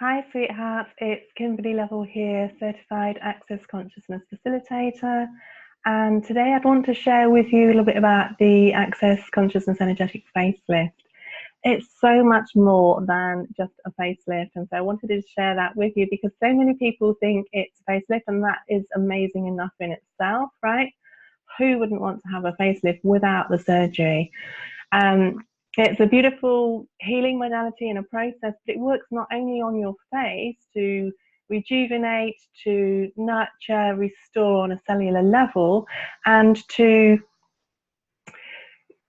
Hi, sweethearts. It's Kimberley Lovell here, Certified Access Consciousness Facilitator. And today I'd want to share with you a little bit about the Access Consciousness Energetic Facelift. It's so much more than just a facelift. And so I wanted to share that with you because so many people think it's a facelift, and that is amazing enough in itself, right? Who wouldn't want to have a facelift without the surgery? It's a beautiful healing modality and a process, but it works not only on your face to rejuvenate, to nurture, restore on a cellular level, and to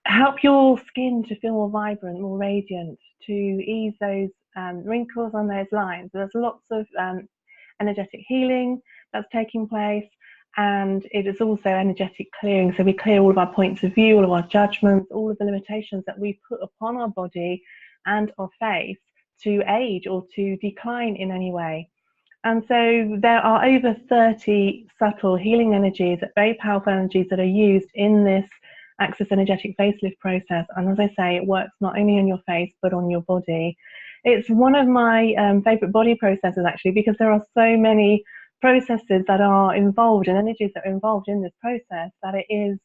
help your skin to feel more vibrant, more radiant, to ease those wrinkles on those lines. There's lots of energetic healing that's taking place, and it is also energetic clearing. So we clear all of our points of view, all of our judgments, all of the limitations that we put upon our body and our face to age or to decline in any way. And so there are over 30 subtle healing energies, very powerful energies that are used in this Access Energetic Facelift process. And as I say, it works not only on your face, but on your body. It's one of my favorite body processes, actually, because there are so many processes that are involved and energies that are involved in this process that it is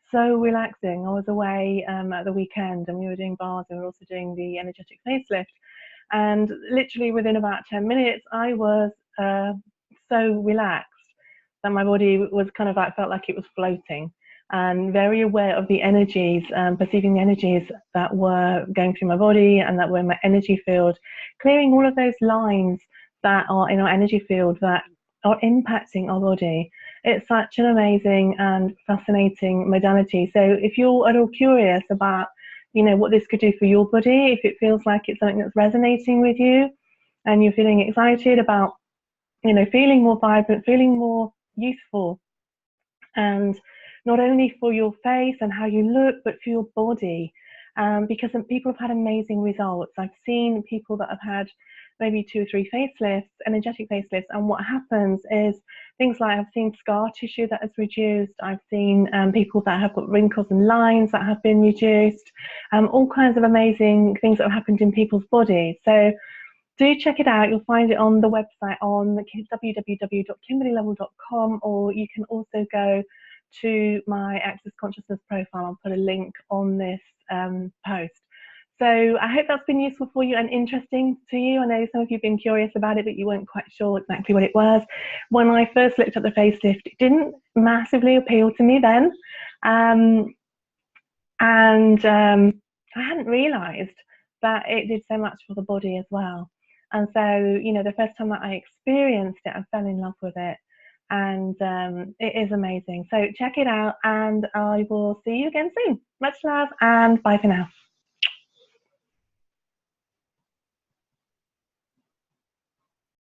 so relaxing. I was away at the weekend and we were doing bars and we were also doing the energetic facelift. And literally within about 10 minutes, I was so relaxed that my body was kind of like, felt like it was floating, and very aware of the energies, perceiving the energies that were going through my body and that were in my energy field, clearing all of those lines that are in our energy field that are impacting our body. It's such an amazing and fascinating modality. So if you're at all curious about, you know, what this could do for your body, if it feels like it's something that's resonating with you and you're feeling excited about, you know, feeling more vibrant, feeling more youthful, and not only for your face and how you look, but for your body, because people have had amazing results. I've seen people that have had maybe 2 or 3 facelifts, energetic facelifts, and what happens is things like, I've seen scar tissue that is reduced, I've seen people that have got wrinkles and lines that have been reduced, all kinds of amazing things that have happened in people's bodies. So do check it out. You'll find it on the website on www.kimberleylovell.com, or you can also go to my Access Consciousness profile. I'll put a link on this post. So I hope that's been useful for you and interesting to you. I know some of you have been curious about it, but you weren't quite sure exactly what it was. When I first looked at the facelift, it didn't massively appeal to me then. I hadn't realised that it did so much for the body as well. And so, you know, the first time that I experienced it, I fell in love with it. And it is amazing. So check it out, and I will see you again soon. Much love, and bye for now.